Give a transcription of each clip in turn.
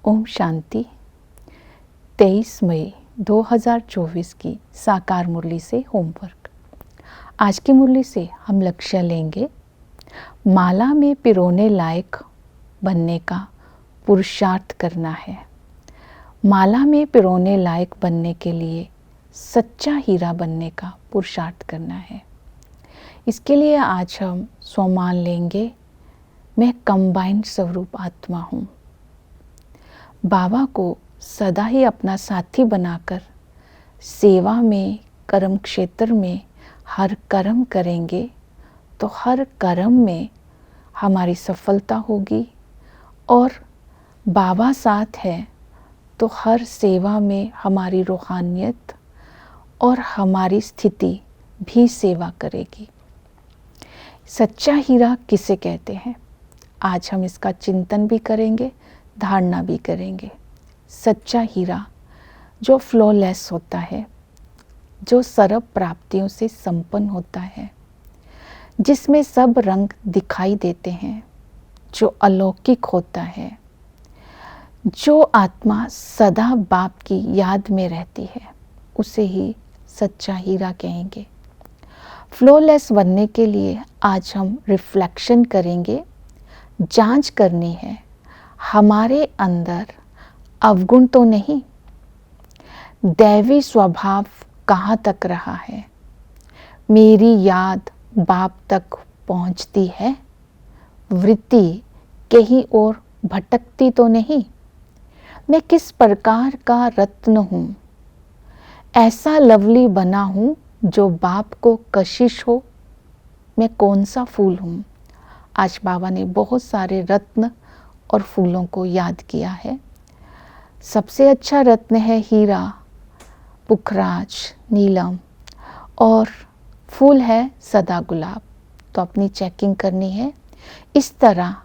ओम शांति। 23 मई 2024 की साकार मुरली से होमवर्क। आज की मुरली से हम लक्ष्य लेंगे माला में पिरोने लायक बनने का पुरुषार्थ करना है। माला में पिरोने लायक बनने के लिए सच्चा हीरा बनने का पुरुषार्थ करना है। इसके लिए आज हम स्वमान लेंगे, मैं कंबाइंड स्वरूप आत्मा हूँ। बाबा को सदा ही अपना साथी बनाकर सेवा में, कर्म क्षेत्र में हर कर्म करेंगे तो हर कर्म में हमारी सफलता होगी, और बाबा साथ है तो हर सेवा में हमारी रूहानियत और हमारी स्थिति भी सेवा करेगी। सच्चा हीरा किसे कहते हैं, आज हम इसका चिंतन भी करेंगे, धारणा भी करेंगे। सच्चा हीरा जो फ्लॉलेस होता है, जो सर्व प्राप्तियों से संपन्न होता है, जिसमें सब रंग दिखाई देते हैं, जो अलौकिक होता है, जो आत्मा सदा बाप की याद में रहती है, उसे ही सच्चा हीरा कहेंगे। फ्लॉलेस बनने के लिए आज हम रिफ्लेक्शन करेंगे, जांच करनी है हमारे अंदर अवगुण तो नहीं, दैवी स्वभाव कहाँ तक रहा है, मेरी याद बाप तक पहुँचती है, वृत्ति कहीं और भटकती तो नहीं, मैं किस प्रकार का रत्न हूँ, ऐसा लवली बना हूँ जो बाप को कशिश हो, मैं कौन सा फूल हूँ। आज बाबा ने बहुत सारे रत्न और फूलों को याद किया है। सबसे अच्छा रत्न है हीरा, पुखराज, नीलम, और फूल है सदा गुलाब। तो अपनी चेकिंग करनी है, इस तरह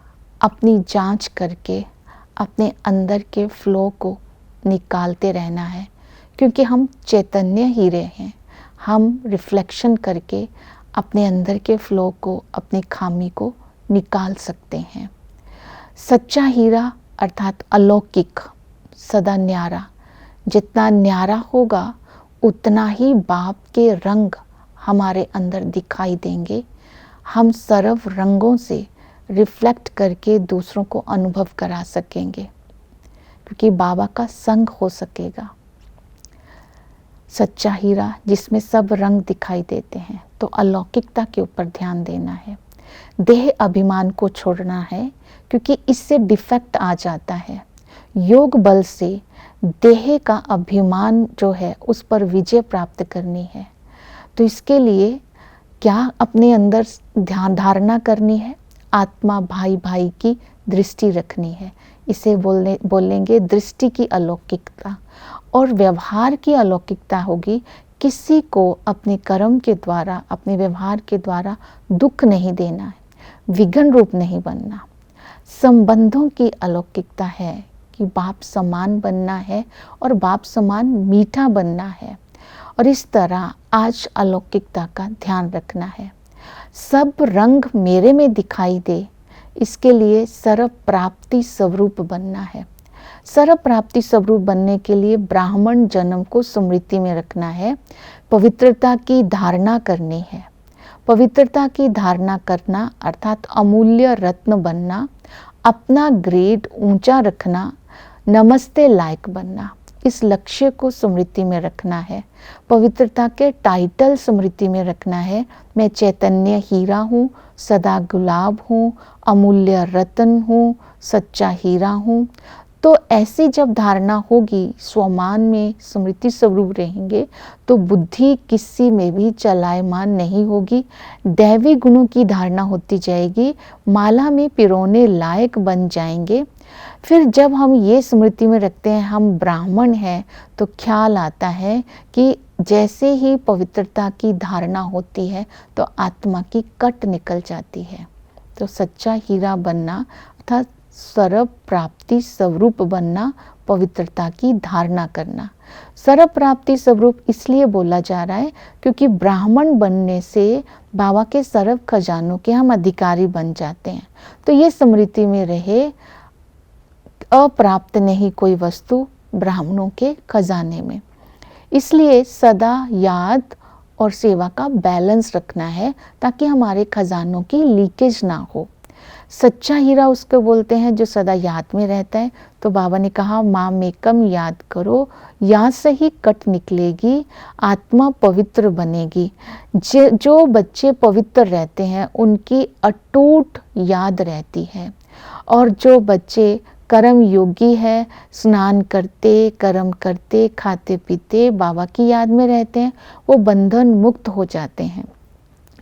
अपनी जांच करके अपने अंदर के फ्लो को निकालते रहना है, क्योंकि हम चैतन्य हीरे हैं। हम रिफ्लेक्शन करके अपने अंदर के फ्लो को, अपनी खामी को निकाल सकते हैं। सच्चा हीरा अर्थात अलौकिक, सदा न्यारा, जितना न्यारा होगा उतना ही बाप के रंग हमारे अंदर दिखाई देंगे। हम सर्व रंगों से रिफ्लेक्ट करके दूसरों को अनुभव करा सकेंगे, क्योंकि बाबा का संग हो सकेगा। सच्चा हीरा जिसमें सब रंग दिखाई देते हैं, तो अलौकिकता के ऊपर ध्यान देना है। देह अभिमान को छोड़ना है, क्योंकि इससे डिफेक्ट आ जाता है। योग बल से देह का अभिमान जो है उस पर विजय प्राप्त करनी है। तो इसके लिए क्या अपने अंदर ध्यान धारणा करनी है, आत्मा भाई भाई की दृष्टि रखनी है। इसे बोलेंगे दृष्टि की अलौकिकता। और व्यवहार की अलौकिकता होगी, किसी को अपने कर्म के द्वारा, अपने व्यवहार के द्वारा दुख नहीं देना है, विघ्न रूप नहीं बनना। संबंधों की अलौकिकता है कि बाप समान बनना है और बाप समान मीठा बनना है। और इस तरह आज अलौकिकता का ध्यान रखना है। सब रंग मेरे में दिखाई दे, इसके लिए सर्व प्राप्ति स्वरूप बनना है। सर्व प्राप्ति स्वरूप बनने के लिए ब्राह्मण जन्म को स्मृति में रखना है, पवित्रता की धारणा करनी है। पवित्रता की धारणा करना अर्थात अमूल्य रत्न बनना, अपना ग्रेड ऊंचा रखना, नमस्ते लायक बनना, इस लक्ष्य को स्मृति में रखना है। पवित्रता के टाइटल स्मृति में रखना है, मैं चैतन्य हीरा हूँ, सदा गुलाब हूँ, अमूल्य रत्न हूँ, सच्चा हीरा हूँ। तो ऐसी जब धारणा होगी, स्वमान में स्मृति स्वरूप रहेंगे, तो बुद्धि किसी में भी चलायमान नहीं होगी। दैवी गुणों की धारणा होती जाएगी, माला में पिरोने लायक बन जाएंगे। फिर जब हम ये स्मृति में रखते हैं हम ब्राह्मण हैं, तो ख्याल आता है कि जैसे ही पवित्रता की धारणा होती है तो आत्मा की कट निकल जाती है। तो सच्चा हीरा बनना अर्थात सर्व प्राप्ति स्वरूप बनना, पवित्रता की धारणा करना। सर्व प्राप्ति स्वरूप इसलिए बोला जा रहा है क्योंकि ब्राह्मण बनने से बाबा के सर्व खजानों के हम अधिकारी बन जाते हैं। तो ये स्मृति में रहे, अप्राप्त नहीं कोई वस्तु ब्राह्मणों के खजाने में। इसलिए सदा याद और सेवा का बैलेंस रखना है ताकि हमारे खजानों की लीकेज ना हो। सच्चा हीरा उसको बोलते हैं जो सदा याद में रहता है। तो बाबा ने कहा माँ मेकम याद करो, याद से ही कट निकलेगी, आत्मा पवित्र बनेगी। जो बच्चे पवित्र रहते हैं उनकी अटूट याद रहती है, और जो बच्चे कर्म योगी है, स्नान करते, कर्म करते, खाते पीते बाबा की याद में रहते हैं, वो बंधन मुक्त हो जाते हैं।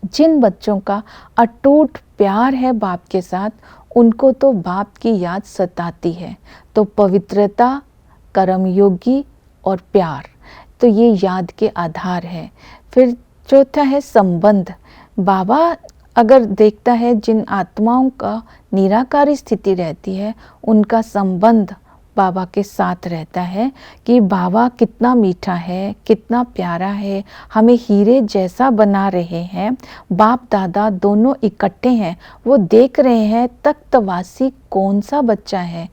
जिन बच्चों का अटूट प्यार है बाप के साथ, उनको तो बाप की याद सताती है। तो पवित्रता, कर्म योगी और प्यार, तो ये याद के आधार है। फिर चौथा है संबंध। बाबा अगर देखता है जिन आत्माओं का निराकारी स्थिति रहती है, उनका संबंध बाबा के साथ रहता है कि बाबा कितना मीठा है, कितना प्यारा है, हमें हीरे जैसा बना रहे हैं। बाप दादा दोनों इकट्ठे हैं, वो देख रहे हैं तख्तवासी कौन सा बच्चा है,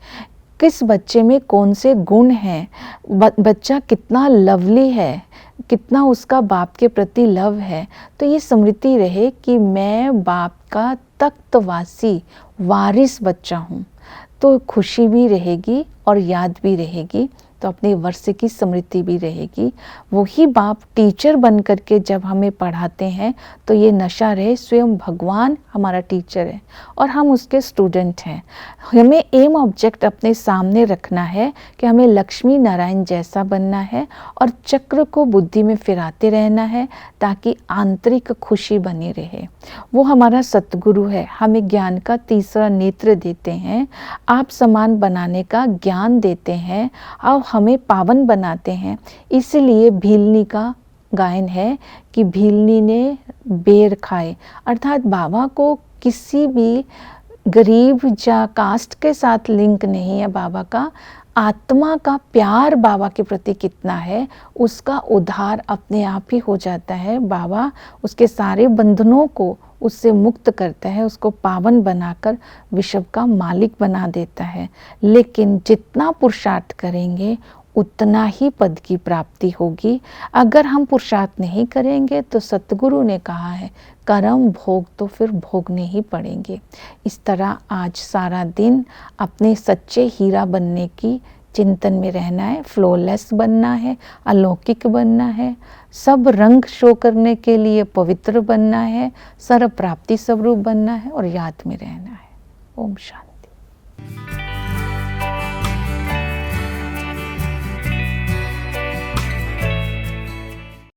किस बच्चे में कौन से गुण हैं, बच्चा कितना लवली है, कितना उसका बाप के प्रति लव है। तो ये स्मृति रहे कि मैं बाप का तख्तवासी वारिस बच्चा हूँ, तो खुशी भी रहेगी और याद भी रहेगी, तो अपने वर्ष की स्मृति भी रहेगी। वही बाप टीचर बन करके जब हमें पढ़ाते हैं तो ये नशा रहे स्वयं भगवान हमारा टीचर है और हम उसके स्टूडेंट हैं। हमें एम ऑब्जेक्ट अपने सामने रखना है कि हमें लक्ष्मी नारायण जैसा बनना है और चक्र को बुद्धि में फिराते रहना है ताकि आंतरिक खुशी बनी रहे। वो हमारा सतगुरु है, हमें ज्ञान का तीसरा नेत्र देते हैं, आप समान बनाने का ज्ञान देते हैं और हमें पावन बनाते हैं। इसलिए भीलनी का गायन है कि भीलनी ने बेर खाए, अर्थात बाबा को किसी भी गरीब या कास्ट के साथ लिंक नहीं है। बाबा का आत्मा का प्यार बाबा के प्रति कितना है, उसका उद्धार अपने आप ही हो जाता है। बाबा उसके सारे बंधनों को उससे मुक्त करता है, उसको पावन बनाकर विश्व का मालिक बना देता है। लेकिन जितना पुरुषार्थ करेंगे उतना ही पद की प्राप्ति होगी। अगर हम पुरुषार्थ नहीं करेंगे तो सतगुरु ने कहा है कर्म भोग तो फिर भोगने ही पड़ेंगे। इस तरह आज सारा दिन अपने सच्चे हीरा बनने की चिंतन में रहना है, फ्लॉलेस बनना है, अलौकिक बनना है, सब रंग शो करने के लिए पवित्र बनना है, सर्व प्राप्ति स्वरूप बनना है और याद में रहना है। ओम शांति।